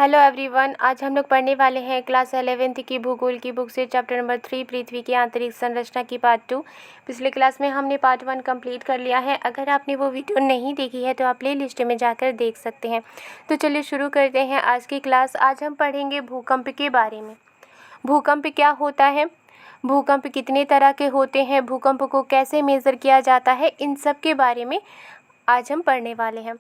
Hello everyone, आज हम लोग पढ़ने वाले हैं क्लास 11th की भूगोल की बुक से चैप्टर नंबर 3 पृथ्वी की आंतरिक संरचना की पार्ट 2। पिछले क्लास में हमने पार्ट 1 कंप्लीट कर लिया है। अगर आपने वो वीडियो नहीं देखी है तो आप प्ले लिस्ट में जाकर देख सकते हैं। तो चलिए शुरू करते हैं आज की क्लास। आज हम पढ़ेंगे भूकंप के बारे में। भूकंप क्या होता है, भूकंप कितने तरह के होते हैं, भूकंप को कैसे मेज़र किया जाता है, इन सब के बारे में आज हम पढ़ने वाले हैं।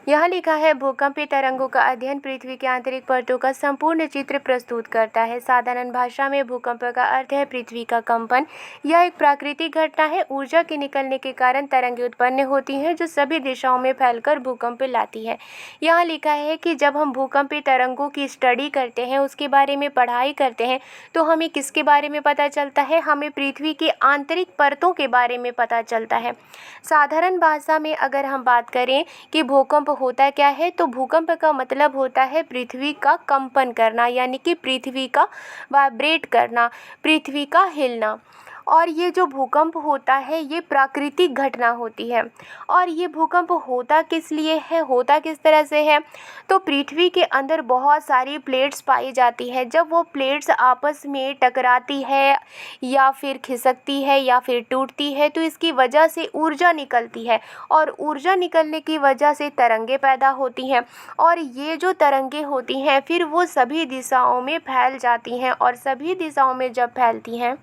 यहाँ लिखा है, भूकंपीय तरंगों का अध्ययन पृथ्वी के आंतरिक परतों का संपूर्ण चित्र प्रस्तुत करता है। साधारण भाषा में भूकंप का अर्थ है पृथ्वी का कंपन। यह एक प्राकृतिक घटना है। ऊर्जा के निकलने के कारण तरंगें उत्पन्न होती हैं जो सभी दिशाओं में फैलकर भूकंप लाती है। यहाँ लिखा है कि जब हम भूकंपीय तरंगों की स्टडी करते हैं, उसके बारे में पढ़ाई करते हैं, तो हमें किसके बारे में पता चलता है? हमें पृथ्वी की आंतरिक परतों के बारे में पता चलता है। साधारण भाषा में अगर हम बात करें कि भूकंप होता क्या है, तो भूकंप का मतलब होता है पृथ्वी का कंपन करना, यानी कि पृथ्वी का वाइब्रेट करना, पृथ्वी का हिलना। और ये जो भूकंप होता है ये प्राकृतिक घटना होती है। और ये भूकंप होता किस लिए है, होता किस तरह से है? तो पृथ्वी के अंदर बहुत सारी प्लेट्स पाई जाती है। जब वो प्लेट्स आपस में टकराती है या फिर खिसकती है या फिर टूटती है, तो इसकी वजह से ऊर्जा निकलती है और ऊर्जा निकलने की वजह से तरंगे पैदा होती हैं। और ये जो तरंगे होती हैं फिर वो सभी दिशाओं में फैल जाती हैं, और सभी दिशाओं में जब फैलती हैं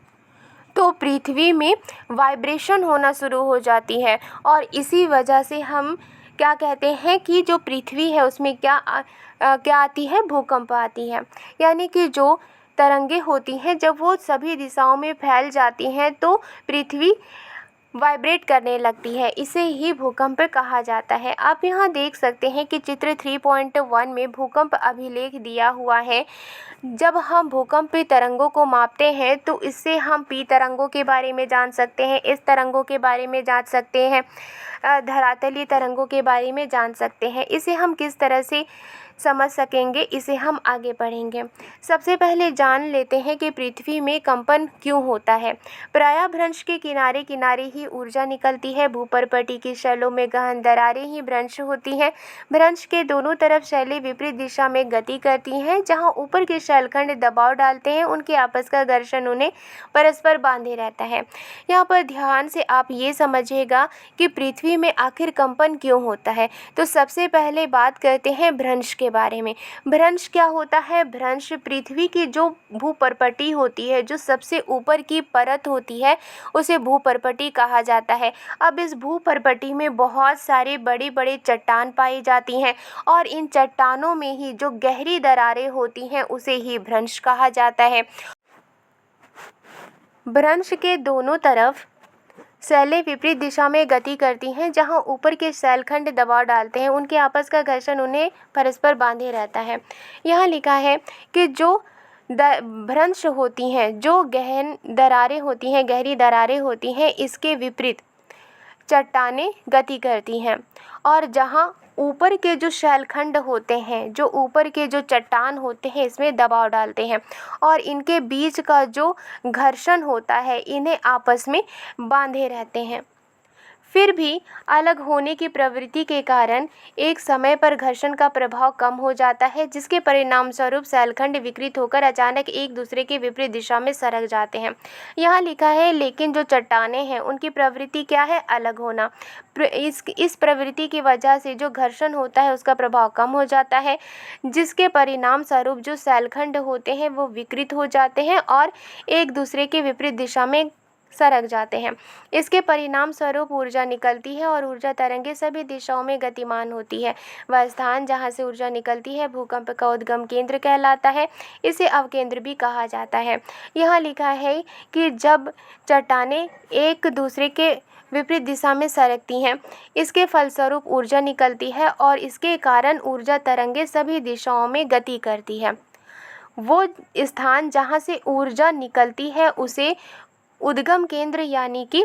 तो पृथ्वी में वाइब्रेशन होना शुरू हो जाती है। और इसी वजह से हम क्या कहते हैं कि जो पृथ्वी है उसमें क्या आती है? भूकंप आती है। यानी कि जो तरंगे होती हैं जब वो सभी दिशाओं में फैल जाती हैं तो पृथ्वी वाइब्रेट करने लगती है। इसे ही भूकंप कहा जाता है। आप यहाँ देख सकते हैं कि चित्र 3.1 में भूकंप अभिलेख दिया हुआ है। जब हम भूकंपीय तरंगों को मापते हैं तो इससे हम पी तरंगों के बारे में जान सकते हैं, इस तरंगों के बारे में जान सकते हैं, धरातलीय तरंगों के बारे में जान सकते हैं। इसे हम किस तरह से समझ सकेंगे, इसे हम आगे पढ़ेंगे। सबसे पहले जान लेते हैं कि पृथ्वी में कंपन क्यों होता है। प्रायः भ्रंश के किनारे किनारे ही ऊर्जा निकलती है। भूपर्पटी की शैलों में गहन दरारें ही भ्रंश होती हैं। भ्रंश के दोनों तरफ शैलें विपरीत दिशा में गति करती हैं। जहां ऊपर के शैलखंड दबाव डालते हैं, उनके आपस का घर्षण उन्हें परस्पर बांधे रहता है। यहाँ पर ध्यान से आप ये समझिएगा कि पृथ्वी में आखिर कंपन क्यों होता है। तो सबसे पहले बात करते हैं भ्रंश के बारे में। भ्रंश क्या होता है? भ्रंश पृथ्वी की जो भूपर्पटी होती है, जो सबसे ऊपर की परत होती है, उसे भूपर्पटी कहा जाता है। अब इस भूपर्पटी में बहुत सारे बड़े बड़े चट्टान पाई जाती हैं, और इन चट्टानों में ही जो गहरी दरारें होती हैं उसे ही भ्रंश कहा जाता है। भ्रंश के दोनों तरफ शैलें विपरीत दिशा में गति करती हैं। जहां ऊपर के शैलखंड दबाव डालते हैं, उनके आपस का घर्षण उन्हें परस्पर बांधे रहता है। यहाँ लिखा है कि जो भ्रंश होती हैं, जो गहन दरारें होती हैं, गहरी दरारें होती हैं, इसके विपरीत चट्टानें गति करती हैं। और जहाँ ऊपर के जो शैलखंड होते हैं, जो ऊपर के जो चट्टान होते हैं, इसमें दबाव डालते हैं और इनके बीच का जो घर्षण होता है इन्हें आपस में बांधे रहते हैं। फिर भी अलग होने की प्रवृत्ति के कारण एक समय पर घर्षण का प्रभाव कम हो जाता है, जिसके परिणाम स्वरूप शैलखंड विकृत होकर अचानक एक दूसरे के विपरीत दिशा में सरक जाते हैं। यहाँ लिखा है, लेकिन जो चट्टानें हैं उनकी प्रवृत्ति क्या है? अलग होना। इस प्रवृत्ति की वजह से जो घर्षण होता है उसका प्रभाव कम हो जाता है, जिसके परिणाम स्वरूप जो शैलखंड होते हैं वो विकृत हो जाते हैं और एक दूसरे के विपरीत दिशा में सरक जाते हैं। इसके परिणाम स्वरूप ऊर्जा निकलती है और ऊर्जा तरंगे सभी दिशाओं में गतिमान होती है। वह स्थान जहाँ से ऊर्जा निकलती है भूकंप का उद्गम केंद्र कहलाता है। इसे अवकेंद्र भी कहा जाता है। यहाँ लिखा है कि जब चट्टानें एक दूसरे के विपरीत दिशा में सरकती हैं, इसके फलस्वरूप ऊर्जा निकलती है और इसके कारण ऊर्जा तरंगे सभी दिशाओं में गति करती है। वो स्थान जहाँ से ऊर्जा निकलती है उसे उद्गम केंद्र यानी कि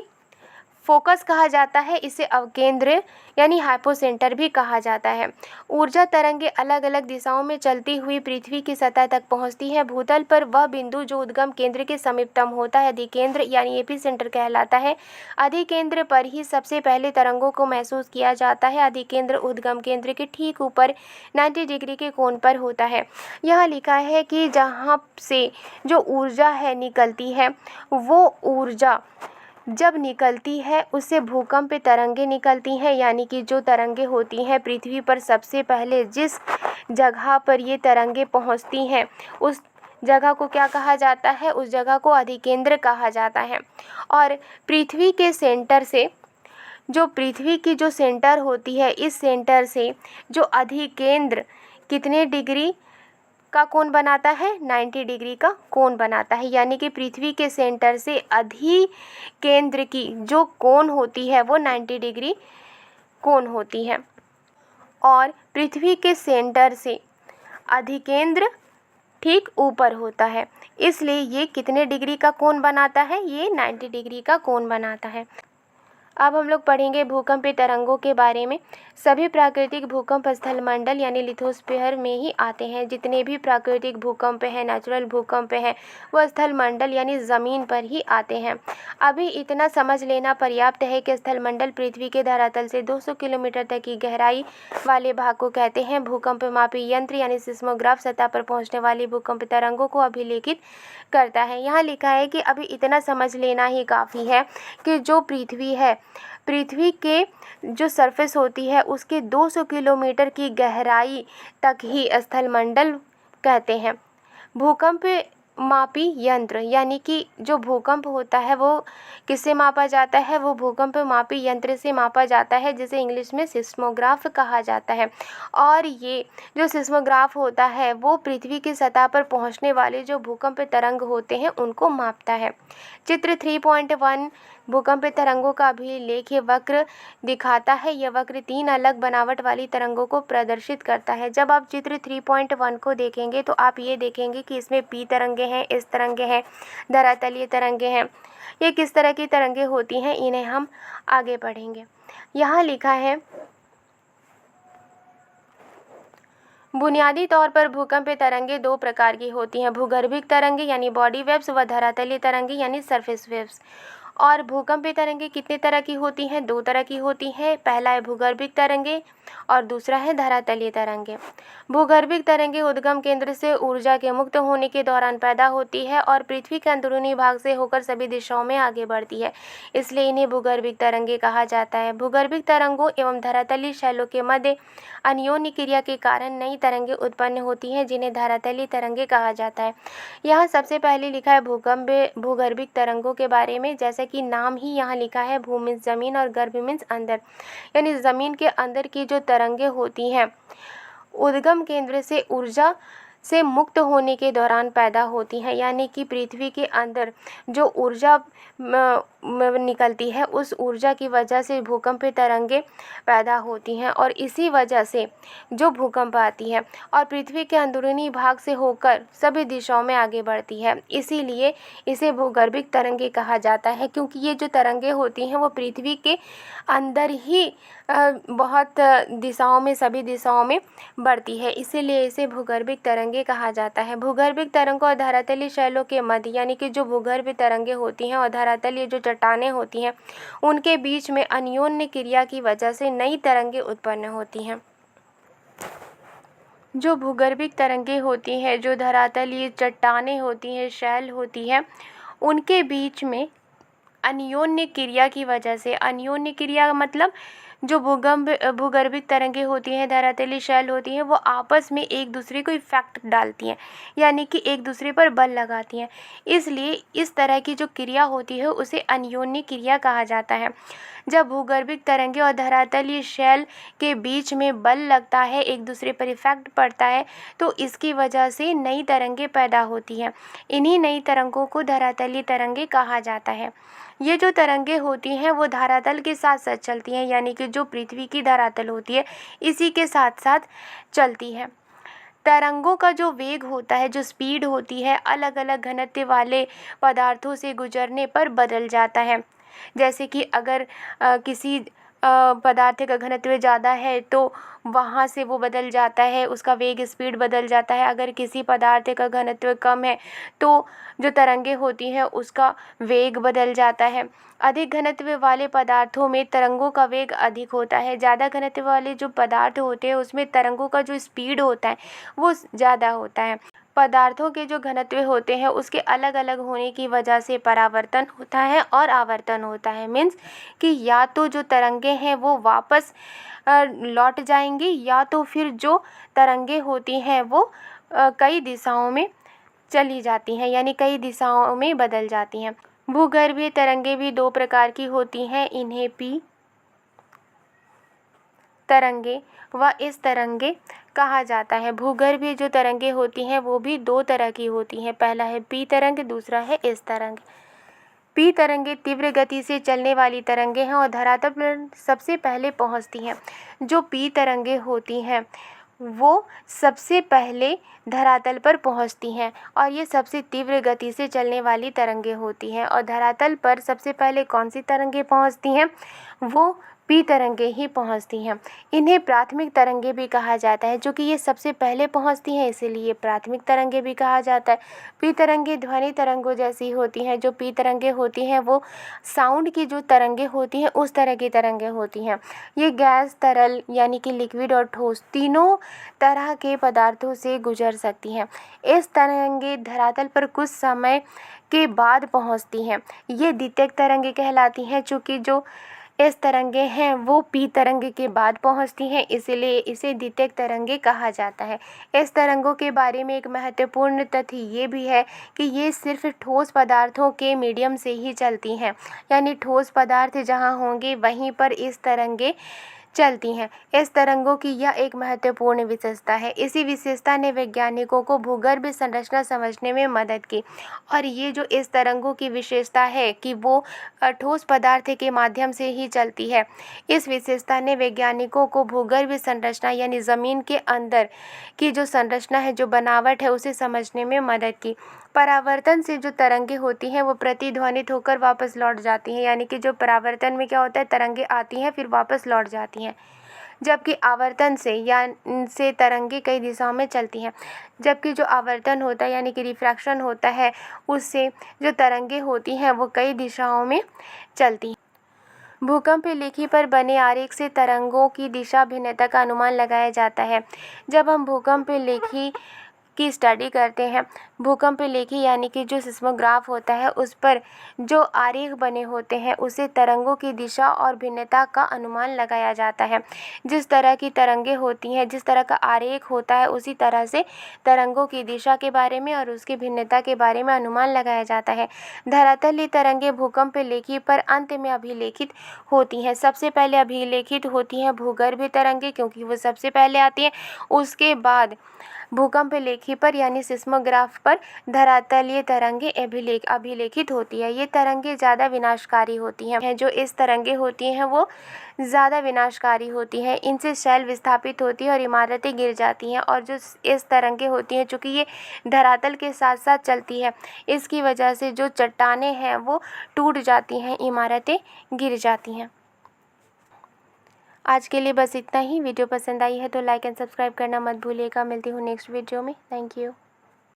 फोकस कहा जाता है, इसे अवकेंद्र यानी हाइपोसेंटर भी कहा जाता है। ऊर्जा तरंगे अलग अलग दिशाओं में चलती हुई पृथ्वी की सतह तक पहुंचती हैं। भूतल पर वह बिंदु जो उद्गम केंद्र के समीपतम होता है अधिकेंद्र यानी एपीसेंटर कहलाता है। अधिकेंद्र पर ही सबसे पहले तरंगों को महसूस किया जाता है। अधिकेंद्र उद्गम केंद्र के ठीक ऊपर 90 डिग्री के कोण पर होता है। यहाँ लिखा है कि जहाँ से जो ऊर्जा है निकलती है, वो ऊर्जा जब निकलती है उससे भूकंप तरंगे निकलती हैं, यानी कि जो तरंगे होती हैं पृथ्वी पर सबसे पहले जिस जगह पर ये तरंगे पहुंचती हैं उस जगह को क्या कहा जाता है, उस जगह को अधिकेंद्र कहा जाता है। और पृथ्वी के सेंटर से जो पृथ्वी की जो सेंटर होती है, इस सेंटर से जो अधिकेंद्र कितने डिग्री का कोण बनाता है, 90 डिग्री का कोण बनाता है। यानी कि पृथ्वी के सेंटर से अधिकेंद्र की जो कोण होती है वो 90 डिग्री कोण होती है। और पृथ्वी के सेंटर से अधिकेंद्र ठीक ऊपर होता है, इसलिए ये कितने डिग्री का कोण बनाता है, ये 90 डिग्री का कोण बनाता है। अब हम लोग पढ़ेंगे भूकंपीय तरंगों के बारे में। सभी प्राकृतिक भूकंप स्थलमंडल यानी लिथोस्फीयर में ही आते हैं। जितने भी प्राकृतिक भूकंप हैं, नेचुरल भूकंप हैं, वह स्थलमंडल यानी ज़मीन पर ही आते हैं। अभी इतना समझ लेना पर्याप्त है कि स्थलमंडल पृथ्वी के धरातल से 200 किलोमीटर तक की गहराई वाले भाग को कहते हैं। भूकंप मापी यंत्र यानी सिस्मोग्राफ सतह पर पहुँचने वाली भूकंप तरंगों को अभिलेखित करता है। यहाँ लिखा है कि अभी इतना समझ लेना ही काफ़ी है कि जो पृथ्वी है, पृथ्वी के जो सरफेस होती है उसके 200 किलोमीटर की गहराई तक ही स्थलमंडल कहते हैं। भूकंप मापी यंत्र यानी कि जो भूकंप होता है वो किससे मापा जाता है, वो भूकंप मापी यंत्र से मापा जाता है, जिसे इंग्लिश में सिस्मोग्राफ कहा जाता है। और ये जो सिस्मोग्राफ होता है वो पृथ्वी की सतह पर पहुंचने वाले जो भूकंप तरंग होते हैं उनको मापता है। चित्र 3.1 भूकंप तरंगों का अभिलेख वक्र दिखाता है। यह वक्र 3 अलग बनावट वाली तरंगों को प्रदर्शित करता है। जब आप चित्र 3.1 को देखेंगे तो आप ये देखेंगे कि इसमें पी तरंगे हैं, एस तरंगे हैं, धरातलीय तरंगे हैं। ये किस तरह की तरंगे होती हैं, इन्हें हम आगे पढ़ेंगे। यहाँ लिखा है, बुनियादी तौर पर भूकंपीय तरंगे 2 प्रकार की होती हैं, भूगर्भिक तरंगे यानी बॉडी वेव्स व धरातलीय तरंगे यानी सरफेस वेव्स। और भूकंपीय तरंगे कितने तरह की होती हैं, 2 तरह की होती हैं। पहला है भूगर्भिक तरंगे और दूसरा है धरातलीय तरंगे। भूगर्भिक तरंगे उद्गम केंद्र से ऊर्जा के मुक्त होने के दौरान पैदा होती है और पृथ्वी के अंदरूनी भाग से होकर सभी दिशाओं में आगे बढ़ती है, इसलिए इन्हें भूगर्भिक तरंगे कहा जाता है। भूगर्भिक तरंगों एवं धरातलीय शैलों के मध्य अन्योन्य क्रिया के कारण नई तरंगे उत्पन्न होती हैं, जिन्हें धरातलीय तरंगे कहा जाता है। यहाँ सबसे पहले लिखा है भूगर्भिक तरंगों के बारे में। जैसे कि नाम ही यहाँ लिखा है, भू मीन्स जमीन और गर्भ मीन्स अंदर, यानी ज़मीन के अंदर की जो तरंगे होती हैं उद्गम केंद्र से ऊर्जा से मुक्त होने के दौरान पैदा होती हैं। यानी कि पृथ्वी के अंदर जो ऊर्जा निकलती है उस ऊर्जा की वजह से भूकंपीय तरंगे पैदा होती हैं और इसी वजह से जो भूकंप आती है और पृथ्वी के अंदरूनी भाग से होकर सभी दिशाओं में आगे बढ़ती है, इसीलिए इसे भूगर्भिक तरंगे कहा जाता है। क्योंकि ये जो तरंगे होती हैं वो पृथ्वी के अंदर ही बहुत दिशाओं में, सभी दिशाओं में बढ़ती है, इसीलिए इसे भूगर्भिक तरंगे कहा जाता है। भूगर्भिक तरंगों और धरातलीय शैलों के मध्य यानी कि जो भूगर्भ तरंगे होती हैं और धरातलीय जो चट्टानें होती हैं उनके बीच में अन्योन्य क्रिया की वजह से नई तरंगे उत्पन्न होती हैं। जो भूगर्भिक तरंगे होती हैं, जो धरातलीय चट्टानें होती हैं, शैल होती है, उनके बीच में अन्योन्य क्रिया की वजह से, अन्योन्य क्रिया मतलब जो भूगर्भिक तरंगे होती हैं, धरातलीय शैल होती हैं, वो आपस में एक दूसरे को इफेक्ट डालती हैं, यानी कि एक दूसरे पर बल लगाती हैं। इसलिए इस तरह की जो क्रिया होती है उसे अन्योन्य क्रिया कहा जाता है। जब भूगर्भिक तरंगे और धरातलीय शैल के बीच में बल लगता है, एक दूसरे पर इफेक्ट पड़ता है, तो इसकी वजह से नई तरंगे पैदा होती हैं। इन्हीं नई तरंगों को धरातलीय तरंगे कहा जाता है। ये जो तरंगे होती हैं वो धरातल के साथ साथ चलती हैं, यानी कि जो पृथ्वी की धरातल होती है इसी के साथ साथ चलती है। तरंगों का जो वेग होता है, जो स्पीड होती है, अलग अलग घनत्व वाले पदार्थों से गुजरने पर बदल जाता है। जैसे कि अगर किसी पदार्थ का घनत्व ज़्यादा है तो वहाँ से वो बदल जाता है, उसका वेग स्पीड बदल जाता है। अगर किसी पदार्थ का घनत्व कम है तो जो तरंगें होती हैं उसका वेग बदल जाता है। अधिक घनत्व वाले पदार्थों में तरंगों का वेग अधिक होता है। ज़्यादा घनत्व वाले जो पदार्थ होते हैं उसमें तरंगों का जो स्पीड होता है वो ज़्यादा होता है। पदार्थों के जो घनत्व होते हैं उसके अलग अलग होने की वजह से परावर्तन होता है और आवर्तन होता है। मीन्स कि या तो जो तरंगे हैं वो वापस लौट जाएंगी या तो फिर जो तरंगे होती हैं वो कई दिशाओं में चली जाती हैं, यानी कई दिशाओं में बदल जाती हैं। भूगर्भीय तरंगे भी दो प्रकार की होती हैं। इन्हें पी तरंगे व इस तरंगे कहा जाता है। भूगर्भीय जो तरंगे होती हैं वो भी दो तरह की होती हैं। पहला है पी तरंग, दूसरा है इस तरंग। पी तरंगे तीव्र गति से चलने वाली तरंगे हैं और धरातल पर सबसे पहले पहुंचती हैं। जो पी तरंगे होती हैं वो सबसे पहले धरातल पर पहुंचती हैं और ये सबसे तीव्र गति से चलने वाली तरंगे होती हैं। और धरातल पर सबसे पहले कौन सी तरंगे पहुंचती हैं? वो पी तरंगे ही पहुंचती हैं। इन्हें प्राथमिक तरंगे भी कहा जाता है, जो कि ये सबसे पहले पहुंचती हैं इसीलिए प्राथमिक तरंगे भी कहा जाता है। पी तरंगे ध्वनि तरंगों जैसी होती हैं। जो पी तरंगे होती हैं वो साउंड की जो तरंगे होती हैं उस तरह की तरंगे होती हैं। ये गैस, तरल यानी कि लिक्विड और ठोस तीनों तरह के पदार्थों से गुजर सकती हैं। इस तरंगे धरातल पर कुछ समय के बाद पहुंचती हैं। ये द्वितीयक तरंगे कहलाती हैं। चूँकि जो इस तरंगे हैं वो पी तरंगे के बाद पहुंचती हैं, इसलिए इसे द्वितीयक तरंगे कहा जाता है। इस तरंगों के बारे में एक महत्वपूर्ण तथ्य ये भी है कि ये सिर्फ ठोस पदार्थों के मीडियम से ही चलती हैं, यानी ठोस पदार्थ जहाँ होंगे वहीं पर इस तरंगे चलती हैं। इस तरंगों की यह एक महत्वपूर्ण विशेषता है। इसी विशेषता ने वैज्ञानिकों को भूगर्भ संरचना समझने में मदद की। और ये जो इस तरंगों की विशेषता है कि वो ठोस पदार्थ के माध्यम से ही चलती है, इस विशेषता ने वैज्ञानिकों को भूगर्भ संरचना यानी ज़मीन के अंदर की जो संरचना है, जो बनावट है, उसे समझने में मदद की। परावर्तन से जो तरंगे होती हैं वो प्रतिध्वनित होकर वापस लौट जाती हैं, यानी कि जो परावर्तन में क्या होता है, तरंगे आती हैं फिर वापस लौट जाती हैं। जबकि आवर्तन से तरंगे कई दिशाओं में चलती हैं। जबकि जो आवर्तन होता है यानी कि रिफ्रैक्शन होता है, उससे जो तरंगे होती हैं वो कई दिशाओं में चलती हैं। भूकंप लेखी पर बने आरेख से तरंगों की दिशा भिन्नता का अनुमान लगाया जाता है। जब हम भूकंप लेखी की स्टडी करते हैं, भूकंप लेखी यानी कि जो सिस्मोग्राफ होता है उस पर जो आरेख बने होते हैं उसे तरंगों की दिशा और भिन्नता का अनुमान लगाया जाता है। जिस तरह की तरंगे होती हैं, जिस तरह का आरेख होता है, उसी तरह से तरंगों की दिशा के बारे में और उसकी भिन्नता के बारे में अनुमान लगाया जाता है। धरातलीय तरंगे भूकंप लेखी पर अंत में अभिलेखित होती हैं। सबसे पहले अभिलेखित होती हैं भूगर्भीय तरंगे, क्योंकि वो सबसे पहले आती हैं। उसके बाद भूकंप लेखी पर यानी सिस्मोग्राफ पर धरातलीय तरंगे अभिलेखित होती है। ये तरंगे ज़्यादा विनाशकारी होती हैं। जो इस तरंगे होती हैं वो ज़्यादा विनाशकारी होती हैं। इनसे शैल विस्थापित होती है और इमारतें गिर जाती हैं। और जो इस तरंगे होती हैं, चूँकि ये धरातल के साथ साथ चलती है, इसकी वजह से जो चट्टानें हैं वो टूट जाती हैं, इमारतें गिर जाती हैं। आज के लिए बस इतना ही। वीडियो पसंद आई है तो लाइक एंड सब्सक्राइब करना मत भूलिएगा। मिलती हूँ नेक्स्ट वीडियो में। Thank you.